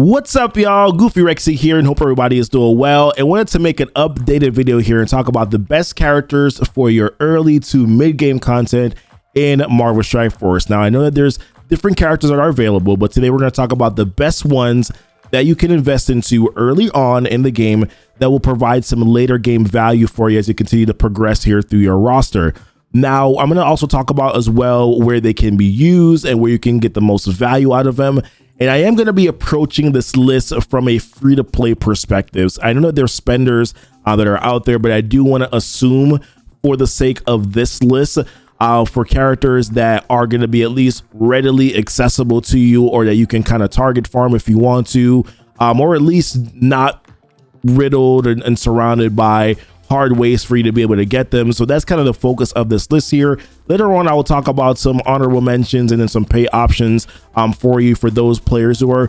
What's up, y'all? Goofy Rexy here, and hope everybody is doing well, and wanted to make an updated video here and talk about the best characters for your early to mid-game content in Marvel Strike Force. Now, I know that there's different characters that are available, but today we're going to talk about the best ones that you can invest into early on in the game that will provide some later game value for you as you continue to progress here through your roster. Now, I'm going to also talk about as well where they can be used and where you can get the most value out of them. And I am going to be approaching this list from a free-to-play perspective. I know that there's spenders that are out there, but I do want to assume for the sake of this list, for characters that are going to be at least readily accessible to you, or that you can kind of target farm if you want to, or at least not riddled and surrounded by hard ways for you to be able to get them. So that's kind of the focus of this list here. Later on, I will talk about some honorable mentions and then some pay options for you for those players who are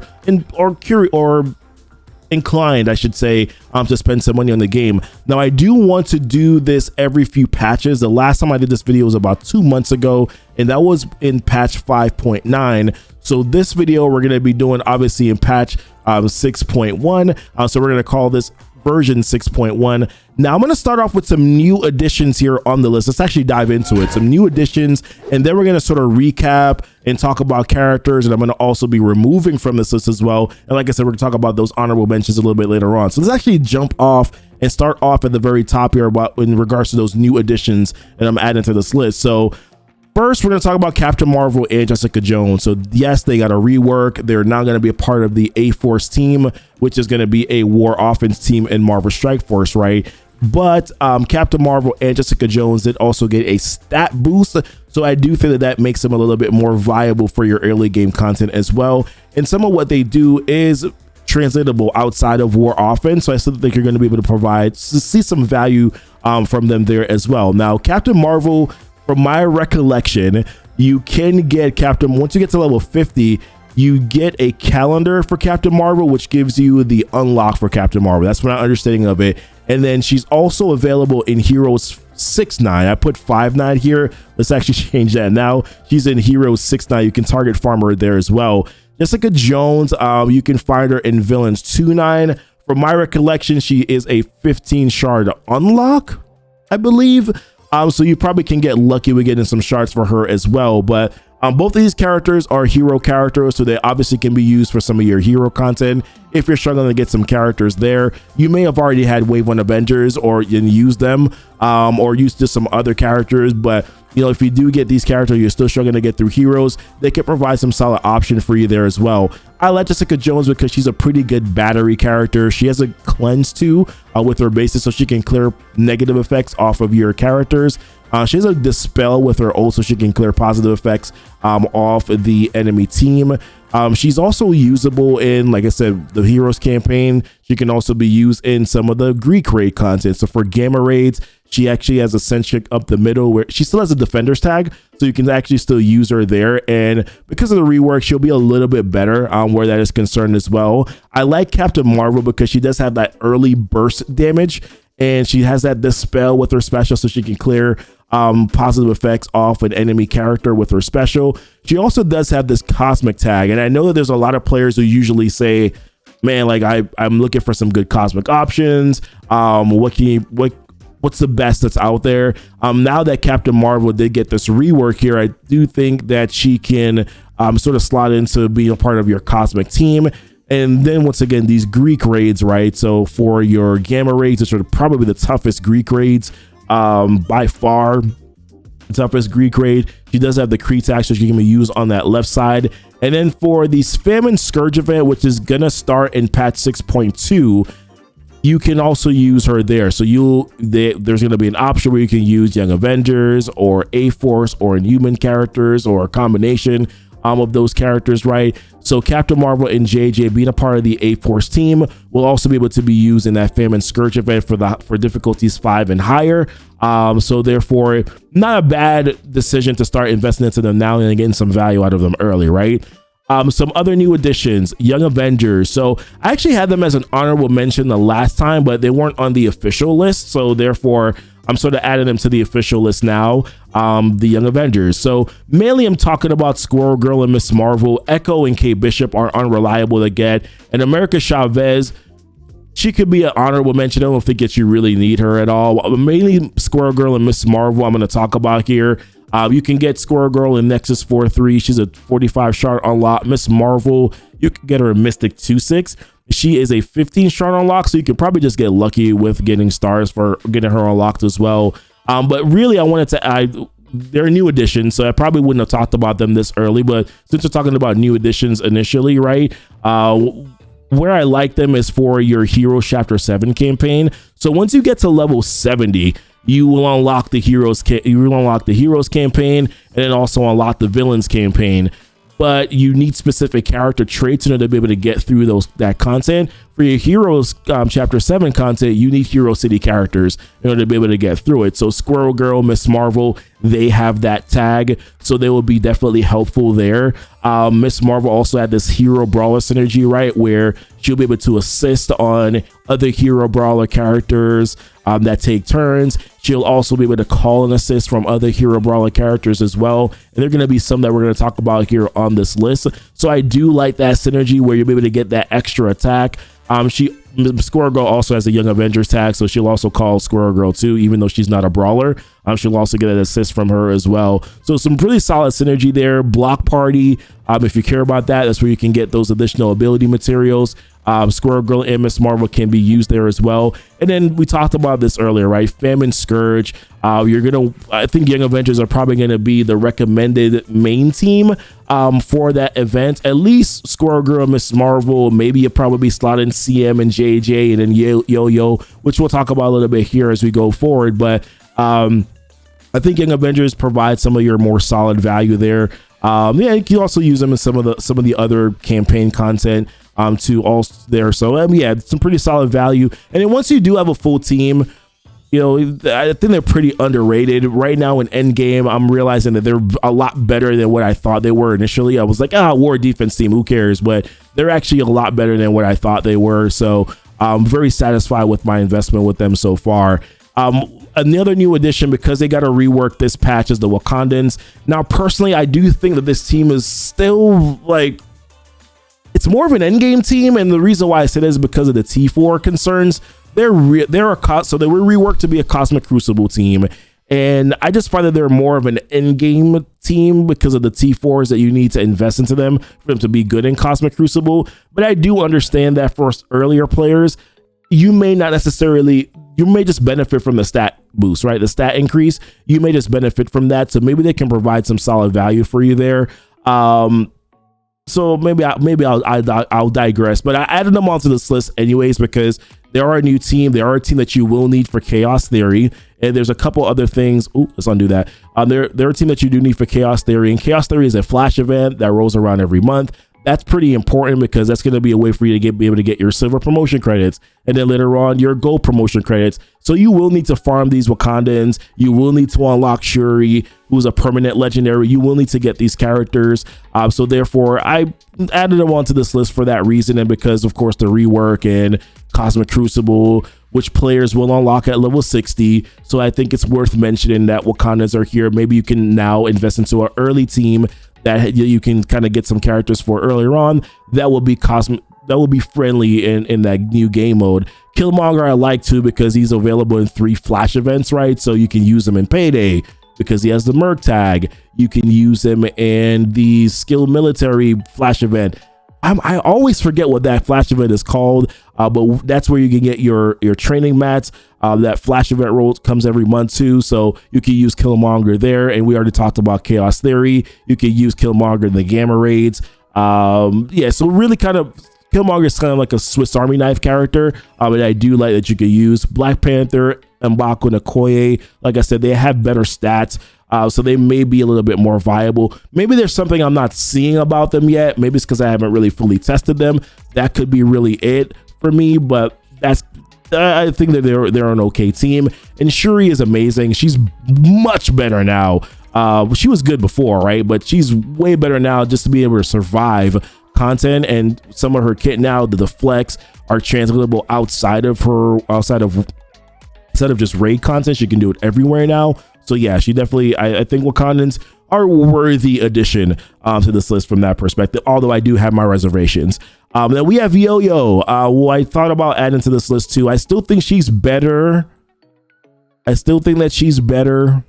inclined, I should say, to spend some money on the game. Now, I do want to do this every few patches. The last time I did this video was about 2 months ago, and that was in patch 5.9. So this video we're going to be doing obviously in patch 6.1. So we're going to call this version 6.1. Now I'm going to start off with some new additions here on the list. Let's actually dive into it. Some new additions, and then we're going to sort of recap and talk about characters, and I'm going to also be removing from this list as well. And like I said, we're going to talk about those honorable mentions a little bit later on. So let's actually jump off and start off at the very top here about in regards to those new additions that I'm adding to this list. So first, we're going to talk about Captain Marvel and Jessica Jones. So yes, they got a rework. They're now going to be a part of the A-Force team, which is going to be a war offense team in Marvel Strike Force, right? But Captain Marvel and Jessica Jones did also get a stat boost. So I do think that that makes them a little bit more viable for your early game content as well. And some of what they do is translatable outside of war offense. So I still think you're going to be able to see some value from them there as well. Now, Captain Marvel, from my recollection, you can get once you get to level 50, you get a calendar for Captain Marvel, which gives you the unlock for Captain Marvel. That's my understanding of it. And then she's also available in Heroes 6.9. I put 5.9 here. Let's actually change that. Now she's in Heroes 6.9. You can target farmer there as well. Jessica Jones, you can find her in Villains 2.9. From my recollection, she is a 15 shard unlock, I believe. So you probably can get lucky with getting some shards for her as well. But both of these characters are hero characters, so they obviously can be used for some of your hero content. If you're struggling to get some characters there, you may have already had Wave 1 Avengers or used them, or used just some other characters. But you know, if you do get these characters, you're still struggling to get through heroes, they can provide some solid option for you there as well. I like Jessica Jones because she's a pretty good battery character. She has a cleanse too with her bases, so she can clear negative effects off of your characters. She has a dispel with her ult, so she can clear positive effects off the enemy team. She's also usable in, like I said, the Heroes campaign. She can also be used in some of the Greek raid content. So for Gamma raids, she actually has a centric up the middle where she still has a defender's tag, so you can actually still use her there. And because of the rework, she'll be a little bit better where that is concerned as well. I like Captain Marvel because she does have that early burst damage, and she has that dispel with her special, so she can clear positive effects off an enemy character with her special. She also does have this cosmic tag, and I know that there's a lot of players who usually say, man, like I'm looking for some good cosmic options. What's the best that's out there? Now that Captain Marvel did get this rework here, I do think that she can sort of slot into being a part of your cosmic team. And then once again, these Greek raids, right? So for your Gamma raids, which are probably the toughest Greek raids, by far the toughest Greek raid, she does have the Cree tag, so she can be used on that left side. And then for the Famine Scourge event, which is gonna start in patch 6.2, you can also use her there. So there's going to be an option where you can use Young Avengers or A-Force or Inhuman characters or a combination of those characters, right? So Captain Marvel and JJ, being a part of the A-Force team, will also be able to be used in that Famine Scourge event for difficulties 5 and higher. So therefore, not a bad decision to start investing into them now and getting some value out of them early, right? Some other new additions, Young Avengers. So I actually had them as an honorable mention the last time, but they weren't on the official list. So therefore, I'm sort of adding them to the official list now, the Young Avengers. So mainly I'm talking about Squirrel Girl and Miss Marvel. Echo and Kate Bishop are unreliable to get, and America Chavez, she could be an honorable mention. I don't think that you really need her at all. Mainly Squirrel Girl and Miss Marvel I'm going to talk about here. You can get Squirrel Girl in Nexus 4-3. She's a 45 shard unlock. Miss Marvel, you can get her in Mystic 2-6. She is a 15 shard unlock, so you can probably just get lucky with getting stars for getting her unlocked as well. But really, I wanted to they're new additions, so I probably wouldn't have talked about them this early. But since we're talking about new additions initially, right? Where I like them is for your Heroes Chapter 7 campaign. So once you get to level 70, you will unlock the Heroes campaign, and then also unlock the Villains campaign. But you need specific character traits in order to be able to get through that content. For your Heroes Chapter 7 content, you need Hero City characters in order to be able to get through it. So Squirrel Girl, Miss Marvel, they have that tag, so they will be definitely helpful there. Miss Marvel also had this Hero Brawler synergy, right, where she'll be able to assist on other Hero Brawler characters that take turns. She'll also be able to call and assist from other Hero Brawler characters as well. And they're going to be some that we're going to talk about here on this list. So I do like that synergy where you'll be able to get that extra attack. Squirrel Girl also has a Young Avengers tag, so she'll also call Squirrel Girl too, even though she's not a brawler. She'll also get an assist from her as well. So some pretty solid synergy there. Block Party, if you care about that, that's where you can get those additional ability materials. Squirrel Girl and Miss Marvel can be used there as well. And then we talked about this earlier, right? Famine Scourge. I think Young Avengers are probably gonna be the recommended main team for that event. At least Squirrel Girl, Miss Marvel. Maybe you probably slot in CM and JJ, and then Yo-Yo, which we'll talk about a little bit here as we go forward. But I think Young Avengers provide some of your more solid value there. Yeah, you can also use them in some of the other campaign content to all there. So yeah, some pretty solid value. And then once you do have a full team, you know, I think they're pretty underrated right now in Endgame. I'm realizing that they're a lot better than what I thought they were initially. I was like, war defense team, who cares? But they're actually a lot better than what I thought they were. So I'm very satisfied with my investment with them so far. Another new addition, because they got to rework this patch, is the Wakandans. Now, personally, I do think that this team is still like, it's more of an endgame team, and the reason why I say that is because of the T4 concerns. So they were reworked to be a Cosmic Crucible team, and I just find that they're more of an endgame team because of the T4s that you need to invest into them for them to be good in Cosmic Crucible. But I do understand that for earlier players, you may just benefit from the stat boost, right? The stat increase, you may just benefit from that. So maybe they can provide some solid value for you there. So maybe I'll digress, but I added them onto this list anyways because they are a new team. They are a team that you will need for Chaos Theory, and there's a couple other things. Let's undo that. They're a team that you do need for Chaos Theory, and Chaos Theory is a flash event that rolls around every month. That's pretty important because that's going to be a way for you to be able to get your silver promotion credits, and then later on your gold promotion credits. So you will need to farm these Wakandans. You will need to unlock Shuri, who's a permanent legendary. You will need to get these characters. So therefore, I added them onto this list for that reason, and because of course the rework and Cosmic Crucible, which players will unlock at level 60. So I think it's worth mentioning that Wakandans are here. Maybe you can now invest into an early team that you can kind of get some characters for earlier on that will be friendly in that new game mode. Killmonger I like too because he's available in 3 flash events, right? So you can use him in Payday because he has the Merc tag. You can use him in the Skill Military flash event. I always forget what that flash event is called, but that's where you can get your training mats. That flash event roll comes every month too, so you can use Killmonger there. And we already talked about Chaos Theory. You can use Killmonger in the Gamma Raids. Yeah, so really kind of Killmonger is kind of like a Swiss Army knife character, but I do like that you could use Black Panther, M'Baku, and Okoye. Like I said, they have better stats. So they may be a little bit more viable. Maybe there's something I'm not seeing about them yet. Maybe it's because I haven't really fully tested them. That could be really it for me, but I think that they're an okay team. And Shuri is amazing. She's much better now. She was good before, right? But she's way better now just to be able to survive content, and some of her kit now, the Flex, are translatable outside of instead of just raid content, she can do it everywhere now. So yeah, she definitely, I think Wakandans are a worthy addition to this list from that perspective, although I do have my reservations. Then we have Yo-Yo, who I thought about adding to this list too. I still think she's better. I still think that she's better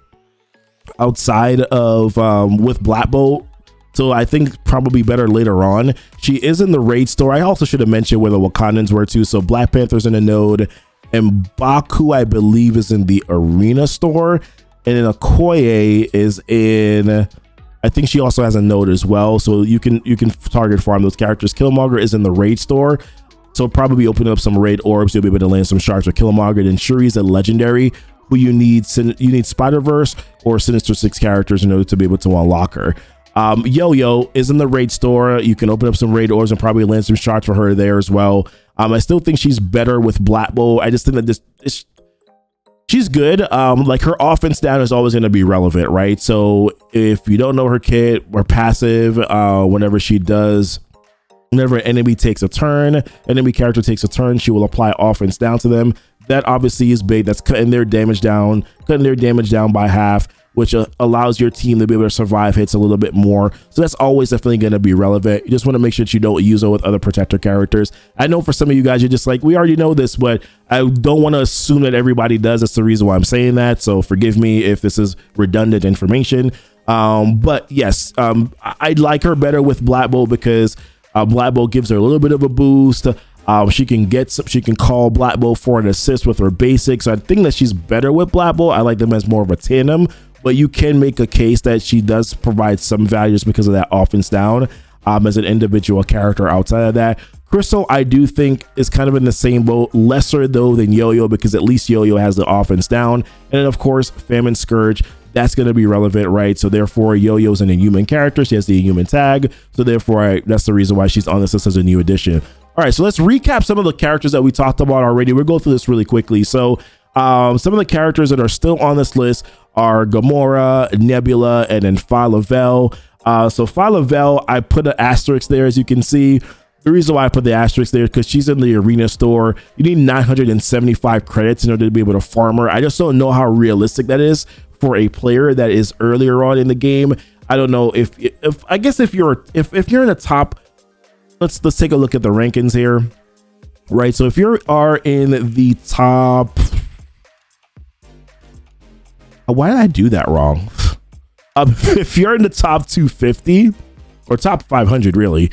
outside of with Black Bolt. So I think probably better later on. She is in the raid store. I also should have mentioned where the Wakandans were too. So Black Panther's in the node, and Baku, I believe, is in the arena store. And then Okoye is in, I think she also has a node as well. So you can target farm those characters. Killmonger is in the raid store. So probably opening up some raid orbs. You'll be able to land some shards with Killmonger. Then Shuri's a legendary who you need Spider-Verse or Sinister Six characters in order to be able to unlock her. Yo-Yo is in the raid store. You can open up some raid orbs and probably land some shards for her there as well. I still think she's better with Black Bolt. I just think that she's good. Like her offense down is always going to be relevant, right? So if you don't know her kit or passive, whenever an enemy takes a turn, enemy character takes a turn, she will apply offense down to them. That obviously is big. That's cutting their damage down by half, which allows your team to be able to survive hits a little bit more. So that's always definitely going to be relevant. You just want to make sure that you don't use it with other protector characters. I know for some of you guys, you're just like, we already know this, but I don't want to assume that everybody does. That's the reason why I'm saying that. So forgive me if this is redundant information. But yes, I like her better with Black Bolt because Black Bolt gives her a little bit of a boost. She can call Black Bolt for an assist with her basics. So I think that she's better with Black Bolt. I like them as more of a tandem, but you can make a case that she does provide some values because of that offense down as an individual character. Outside of that, Crystal, I do think is kind of in the same boat, lesser though than Yo-Yo, because at least Yo-Yo has the offense down. And then of course, Famine Scourge, that's going to be relevant, right? So therefore, Yo-Yo's an inhuman character. She has the inhuman tag. So therefore, that's the reason why she's on this list as a new addition. All right, so let's recap some of the characters that we talked about already. We'll go through this really quickly. So some of the characters that are still on this list are Gamora, Nebula, and then Phyla-Vell. So Phyla-Vell, I put an asterisk there, as you can see. The reason why I put the asterisk there is because she's in the arena store. You need 975 credits in order to be able to farm her. I just don't know how realistic that is for a player that is earlier on in the game. I don't know if I guess if you're in the top, let's take a look at the rankings here, right? So if you are in the top, why did I do that wrong? If you're in the top 250 or top 500 really,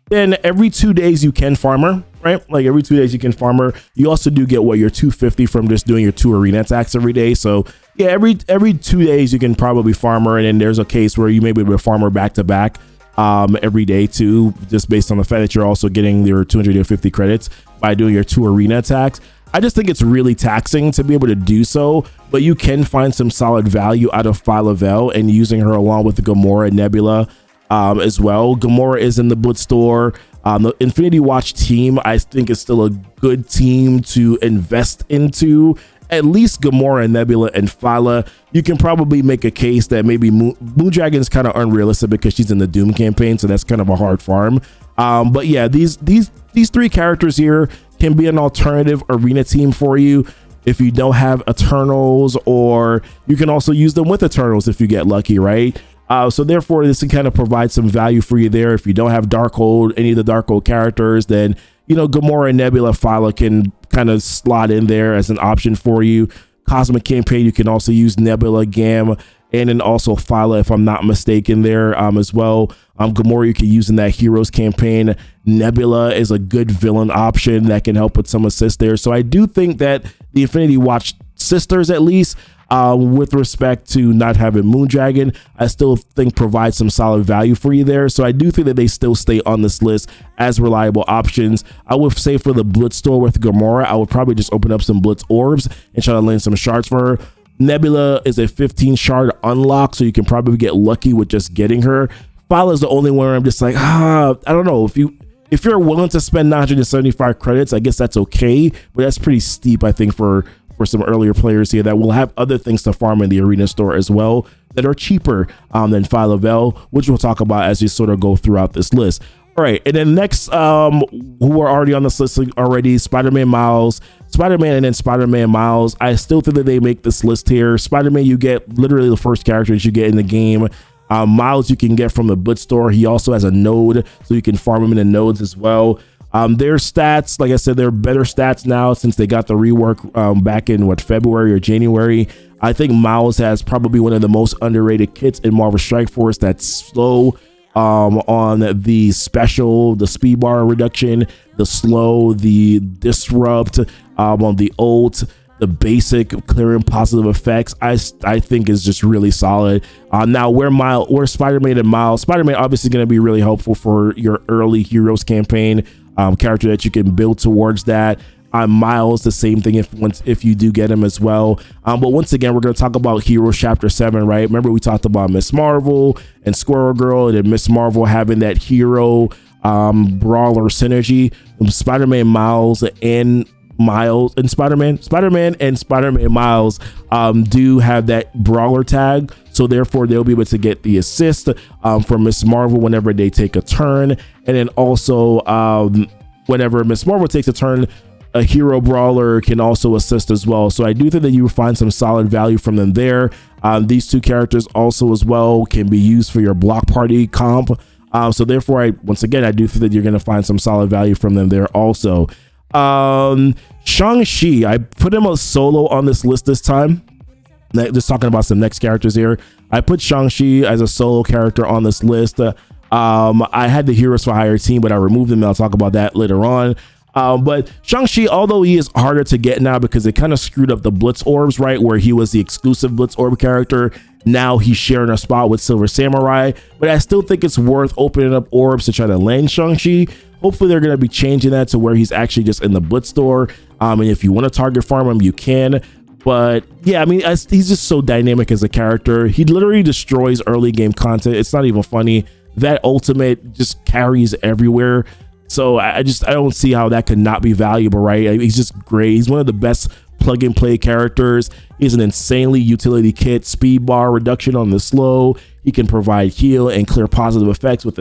then every 2 days you can farm her, right? Like every 2 days you can farm her. You also do get your 250 from just doing your 2 arena attacks every day. So yeah, every 2 days you can probably farm her, and then there's a case where you may be able to farm her back to back every day too, just based on the fact that you're also getting your 250 credits by doing your 2 arena attacks. I just think it's really taxing to be able to do so, but you can find some solid value out of Phyla-Vell and using her along with the Gamora and Nebula as well. Gamora is in the Blitz store. The Infinity Watch team, I think, is still a good team to invest into. At least Gamora, Nebula, and Phyla. You can probably make a case that maybe Moondragon is kind of unrealistic because she's in the Doom campaign, so that's kind of a hard farm. But yeah, these 3 characters here can be an alternative arena team for you if you don't have Eternals, or you can also use them with Eternals if you get lucky, right? So therefore, this can kind of provide some value for you there. If you don't have Darkhold, any of the Darkhold characters, then Gamora and Nebula, Phyla can kind of slot in there as an option for you. Cosmic campaign, you can also use Nebula, Gam, and then also Phyla, if I'm not mistaken, there as well. Gamora you can use in that Heroes campaign. Nebula is a good villain option that can help with some assist there. So I do think that the Infinity Watch sisters, at least with respect to not having Moondragon, I still think provides some solid value for you there. So I do think that they still stay on this list as reliable options. I would say for the Blitz store with Gamora, I would probably just open up some Blitz orbs and try to land some shards for her. Nebula is a 15 shard unlock, so you can probably get lucky with just getting her. Phyla is the only one where I'm just like, I don't know. If you're willing to spend 975 credits, I guess that's okay, but that's pretty steep, I think, for some earlier players here that will have other things to farm in the arena store as well that are cheaper than Phyla-Vell, which we'll talk about as we sort of go throughout this list. All right, and then next, who are already on this list already, Spider-Man Miles, Spider-Man, and then Spider-Man Miles. I still think that they make this list here. Spider-Man, you get literally the first characters you get in the game. Miles, you can get from the Blitz store. He also has a node, so you can farm him in the nodes as well. Their stats, like I said, they're better stats now since they got the rework back in February or January. I think Miles has probably one of the most underrated kits in Marvel Strike Force. That's slow on the special, the speed bar reduction, the slow, the disrupt, on the ult, the basic clearing positive effects. I think is just really solid. Now where Spider-Man and Miles, Spider-Man obviously going to be really helpful for your early Heroes campaign, character that you can build towards that. Miles, the same thing if you do get him as well. But once again, we're going to talk about Heroes Chapter 7, right? Remember we talked about Miss Marvel and Squirrel Girl, and then Miss Marvel having that hero brawler synergy. Spider-Man Miles and Spider-Man and Spider-Man Miles do have that brawler tag, so therefore they'll be able to get the assist from Miss Marvel whenever they take a turn, and then also whenever Miss Marvel takes a turn, a hero brawler can also assist as well. So I do think that you will find some solid value from them there. These two characters also as well can be used for your block party comp. So therefore, once again, I do think that you're going to find some solid value from them there also. Shang-Chi, I put him a solo on this list this time. Just talking about some next characters here. I put Shang-Chi as a solo character on this list. I had the Heroes for Hire team, but I removed them, and I'll talk about that later on. But Shang-Chi, although he is harder to get now because it kind of screwed up the Blitz orbs, right? Where he was the exclusive Blitz orb character. Now he's sharing a spot with Silver Samurai, but I still think it's worth opening up orbs to try to land Shang-Chi. Hopefully they're going to be changing that to where he's actually just in the Blitz store. And if you want to target farm him, you can. But yeah, I mean, he's just so dynamic as a character. He literally destroys early game content. It's not even funny. That ultimate just carries everywhere. So I don't see how that could not be valuable, right? He's just great. He's one of the best plug and play characters. He's an insanely utility kit, speed bar reduction on the slow. He can provide heal and clear positive effects with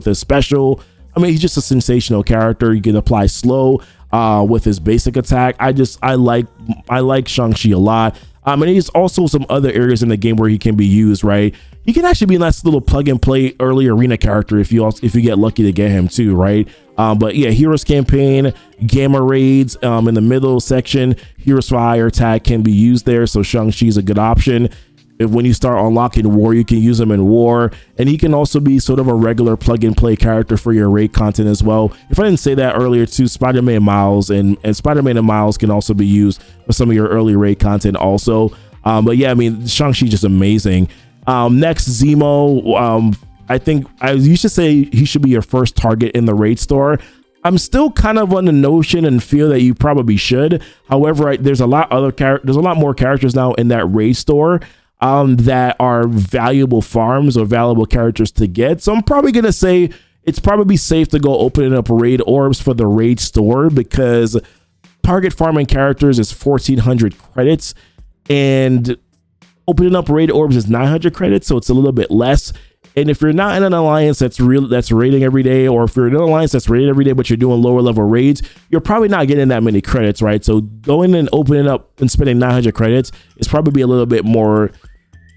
his special. I mean, he's just a sensational character. You can apply slow with his basic attack. I like Shang-Chi a lot. And he's also some other areas in the game where he can be used, right? He can actually be a nice little plug and play early arena character if you get lucky to get him too, right? But yeah, Heroes campaign, Gamma Raids in the middle section, Heroes for Hire tag can be used there. So Shang-Chi is a good option. When you start unlocking War, you can use him in War, and he can also be sort of a regular plug and play character for your raid content as well. If I didn't say that earlier too, Spider-Man Miles and Spider-Man and Miles can also be used for some of your early raid content also. But yeah, I mean, Shang-Chi just amazing. Next, Zemo. I think you should say he should be your first target in the raid store. I'm still kind of on the notion and feel that you probably should. However, there's a lot more characters now in that raid store that are valuable farms or valuable characters to get. So I'm probably gonna say it's probably safe to go opening up raid orbs for the raid store, because target farming characters is 1,400 credits and opening up raid orbs is 900 credits, so it's a little bit less. And if you're not in an alliance that's raiding every day, or if you're in an alliance that's raiding every day but you're doing lower level raids, you're probably not getting that many credits, right? So going and opening up and spending 900 credits is probably a little bit more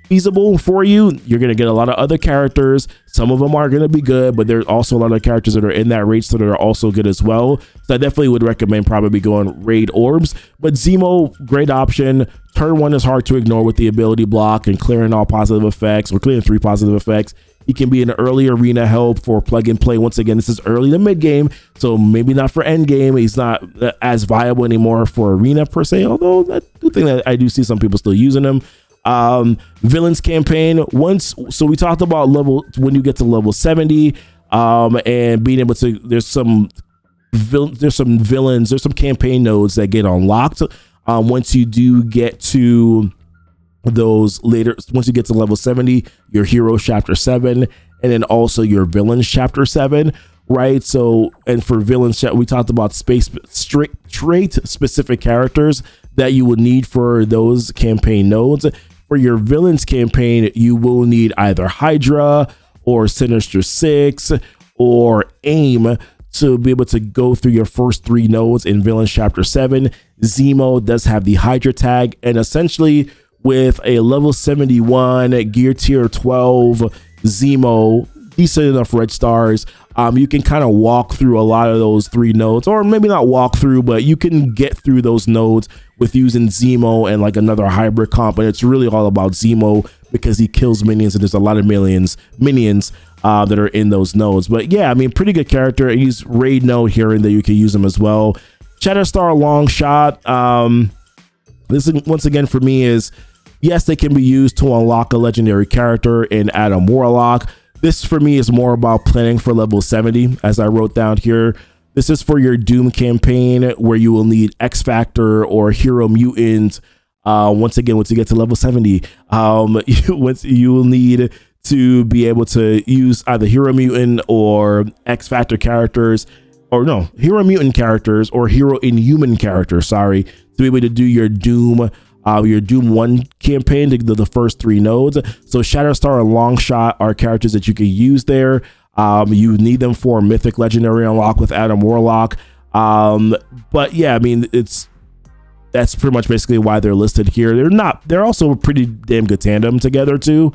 feasible for you. You're going to get a lot of other characters. Some of them are going to be good, but there's also a lot of characters that are in that raid store that are also good as well. So I definitely would recommend probably going raid orbs. But Zemo, great option. Turn 1 is hard to ignore with the ability block and clearing all positive effects, or clearing 3 positive effects. He can be an early arena help for plug and play. Once again, this is early to mid game, so maybe not for end game. He's not as viable anymore for arena per se, although I do think that I do see some people still using him. Villains campaign, so we talked about when you get to level 70 and being able to, there's some campaign nodes that get unlocked once you do get to those later. Once you get to level 70, your Heroes Chapter 7, and then also your Villains Chapter 7, right? So, and for Villains, we talked about trait specific characters that you would need for those campaign nodes. For your Villains campaign, you will need either Hydra or Sinister Six or aim to be able to go through your first 3 nodes in Villains Chapter 7. Zemo does have the Hydra tag, and essentially with a level 71 gear tier 12 Zemo, decent enough red stars, you can kind of walk through a lot of those 3 nodes, or maybe not walk through, but you can get through those nodes with using Zemo and like another hybrid comp. And it's really all about Zemo because he kills minions, and there's a lot of minions that are in those nodes. But yeah, I mean, pretty good character. He's raid node here and there, you can use him as well. Shatterstar long shot. This once again for me is, yes, they can be used to unlock a legendary character in Adam Warlock. This for me is more about planning for level 70, as I wrote down here. This is for your Doom campaign where you will need X Factor or Hero Mutant. Once again, once you get to level 70, you will need to be able to use either Hero Mutant or X Factor characters, or no, Hero Mutant characters or Hero Inhuman characters, sorry, to be able to do your Doom 1 campaign, the first 3 nodes. So Shatterstar and Longshot are characters that you can use there. You need them for Mythic Legendary unlock with Adam Warlock. But yeah, I mean, that's pretty much basically why they're listed here. They're also a pretty damn good tandem together too,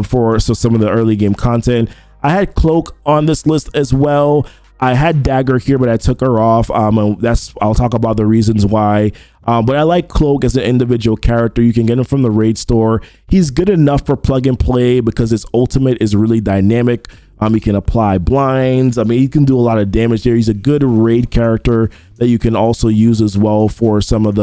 for some of the early game content. I had Cloak on this list as well. I had Dagger here, but I took her off. And I'll talk about the reasons why. But I like Cloak as an individual character. You can get him from the raid store. He's good enough for plug and play because his ultimate is really dynamic. He can apply blinds. I mean, he can do a lot of damage there. He's a good raid character that you can also use as well for some of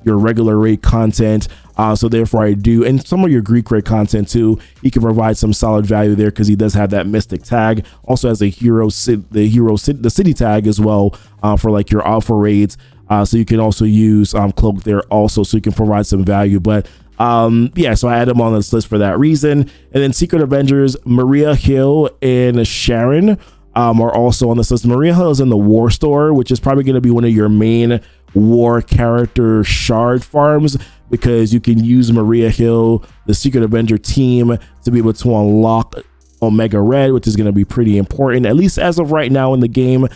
your regular raid content. So therefore I do, and some of your Greek raid content too. He can provide some solid value there because he does have that mystic tag. Also has a the city tag as well, for like your alpha raids. So you can also use Cloak there also, so you can provide some value. But yeah, so I add him on this list for that reason. And then Secret Avengers, Maria Hill and Sharon are also on this list. Maria Hill is in the War Store, which is probably going to be one of your main war character shard farms, because you can use Maria Hill, the Secret Avenger team, to be able to unlock Omega Red, which is going to be pretty important, at least as of right now in the game.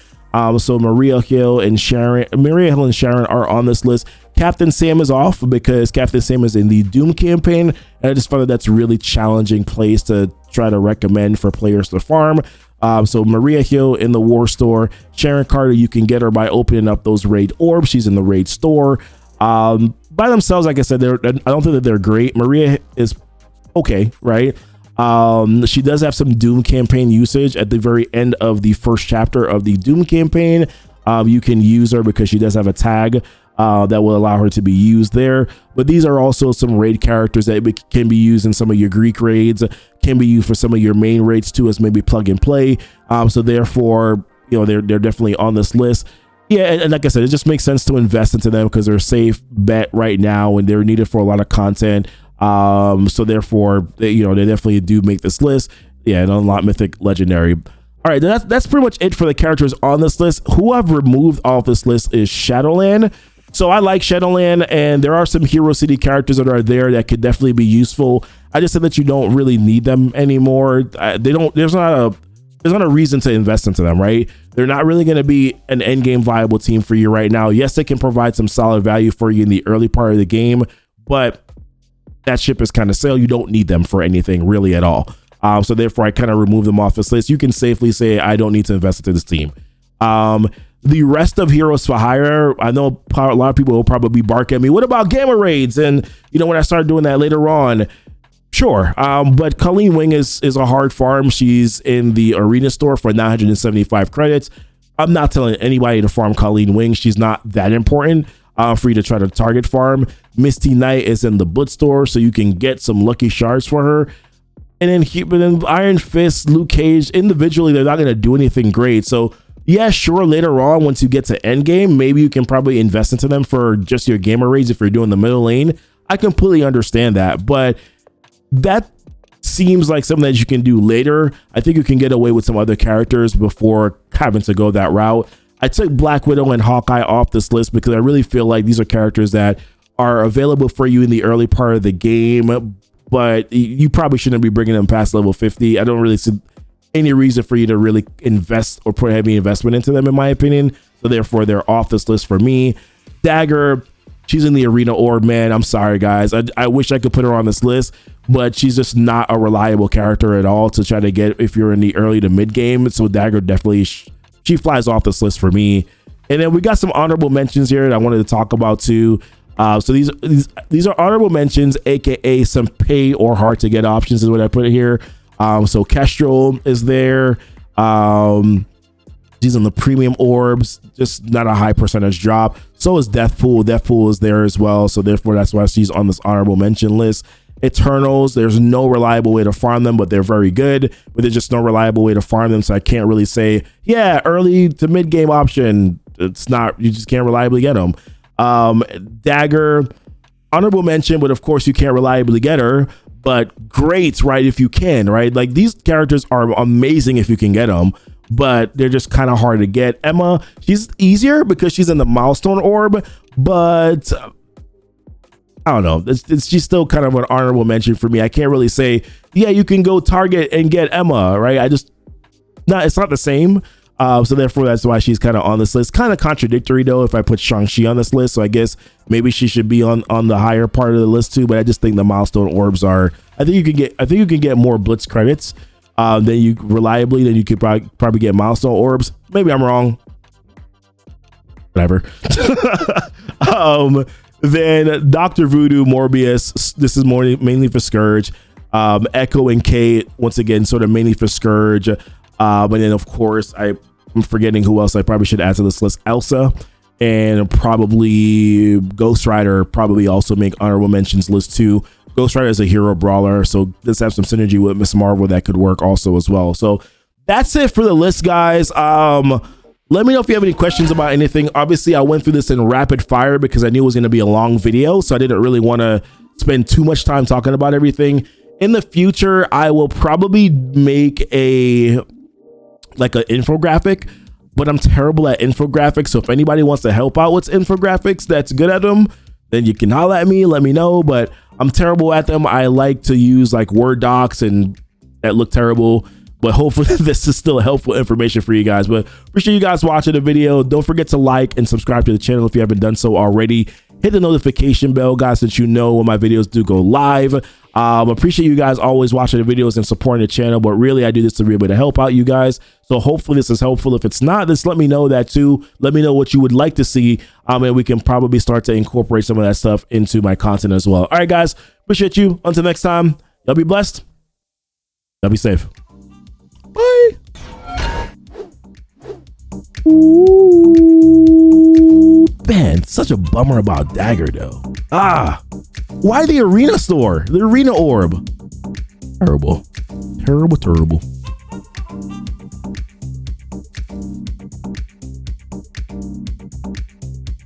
So Maria Hill and Sharon are on this list. Captain Sam is off because Captain Sam is in the Doom campaign, and I just found that that's a really challenging place to try to recommend for players to farm. So Maria Hill in the War Store. Sharon Carter, you can get her by opening up those raid orbs. She's in the raid store. By themselves, like I said, I don't think that they're great. Maria is okay, right? She does have some Doom campaign usage at the very end of the first chapter of the Doom campaign. You can use her because she does have a tag that will allow her to be used there. But these are also some raid characters that can be used in some of your Greek raids, can be used for some of your main raids too, as maybe plug and play. So therefore, they're definitely on this list. Yeah, and like I said, it just makes sense to invest into them because they're a safe bet right now and they're needed for a lot of content. So therefore, they definitely do make this list. Yeah, and unlock Mythic Legendary. All right, that's pretty much it for the characters on this list. Who I've removed off this list is Shadowland. So I like Shadowland, and there are some Hero City characters that are there that could definitely be useful. I just said that you don't really need them anymore. There's not a reason to invest into them, right? They're not really going to be an end game viable team for you right now. Yes, they can provide some solid value for you in the early part of the game, but that ship is kind of sailed. You don't need them for anything really at all. So therefore, I kind of remove them off this list. You can safely say I don't need to invest into this team. The rest of Heroes for Hire, I know a lot of people will probably bark at me. What about Gamma Raids? And when I started doing that later on, sure. But Colleen Wing is a hard farm. She's in the Arena Store for 975 credits. I'm not telling anybody to farm Colleen Wing. She's not that important for you to try to target farm. Misty Knight is in the Boot Store, so you can get some lucky shards for her. And then Iron Fist, Luke Cage, individually, they're not going to do anything great. So yeah, sure, later on, once you get to endgame, maybe you can probably invest into them for just your Gamma Raids if you're doing the middle lane. I completely understand that, but that seems like something that you can do later. I think you can get away with some other characters before having to go that route. I took Black Widow and Hawkeye off this list because I really feel like these are characters that are available for you in the early part of the game, but you probably shouldn't be bringing them past level 50. I don't really see any reason for you to really invest or put heavy investment into them, in my opinion. So therefore, they're off this list for me. Dagger, she's in the arena orb, man. I'm sorry, guys. I wish I could put her on this list, but she's just not a reliable character at all to try to get if you're in the early to mid game. So Dagger definitely, she flies off this list for me. And then we got some honorable mentions here that I wanted to talk about too. So these are honorable mentions, aka some pay or hard to get options is what I put it here. So Kestrel is there. She's in the premium orbs, just not a high percentage drop. So is Deathpool. Deathpool is there as well. So therefore, that's why she's on this honorable mention list. Eternals, there's no reliable way to farm them, but they're very good. But there's just no reliable way to farm them. So I can't really say, yeah, early to mid game option. It's not, you just can't reliably get them. Dagger, honorable mention, but of course you can't reliably get her. But great, right, if you can, right? Like these characters are amazing if you can get them, but they're just kind of hard to get. Emma, she's easier because she's in the milestone orb, but I don't know. She's still kind of an honorable mention for me. I can't really say, yeah, you can go target and get Emma, right? It's not the same. So therefore, that's why she's kind of on this list. Kind of contradictory though, if I put Shang-Chi on this list. So I guess maybe she should be on the higher part of the list too. But I just think the milestone orbs are. I think you can get more blitz credits than you reliably. Then you could probably get milestone orbs. Maybe I'm wrong. Whatever. Then Dr. Voodoo, Morbius. This is mainly for Scourge. Echo and Kate once again, sort of mainly for Scourge. And then of course I'm forgetting who else I probably should add to this list. Elsa and probably Ghost Rider probably also make honorable mentions list too. Ghost Rider is a hero brawler, so this have some synergy with Miss Marvel that could work also as well. So that's it for the list, guys. Let me know if you have any questions about anything. Obviously, I went through this in rapid fire because I knew it was going to be a long video, so I didn't really want to spend too much time talking about everything. In the future, I will probably make an infographic, but I'm terrible at infographics. So if anybody wants to help out with infographics that's good at them, then you can holler at me, let me know. But I'm terrible at them. I like to use like Word docs and that look terrible, but hopefully this is still helpful information for you guys. But appreciate you guys watching the video. Don't forget to like and subscribe to the channel if you haven't done so already. Hit the notification bell, guys, so that you know when my videos do go live. Appreciate you guys always watching the videos and supporting the channel, but really I do this to be able to help out you guys. So hopefully this is helpful. If it's not, just let me know that too. Let me know what you would like to see, and we can probably start to incorporate some of that stuff into my content as well. All right, guys, appreciate you. Until next time, y'all be blessed. Y'all be safe. Bye. Ooh, man, such a bummer about Dagger though. Why the arena store? The arena orb. Terrible. Terrible, terrible.